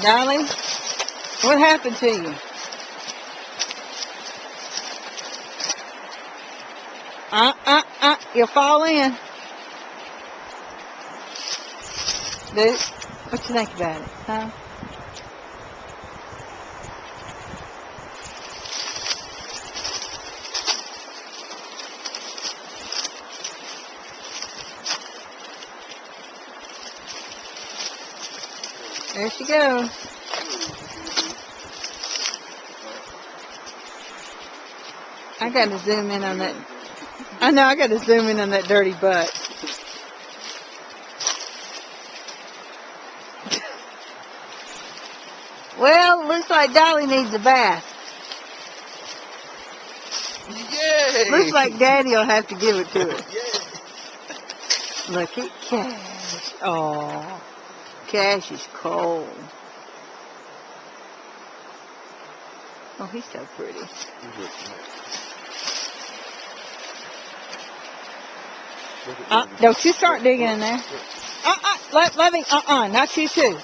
Darling, what happened to you? You'll fall in. Dude, what you think about it, huh? There she goes. I gotta zoom in on that. I know, I gotta zoom in on that dirty butt. Well, looks like Dolly needs a bath. Yay! Looks like Daddy will have to give it to her. Yay! Look at Cash. Oh, Cash is cold. Oh, he's so pretty. Don't you start digging in there. Let me, not you too.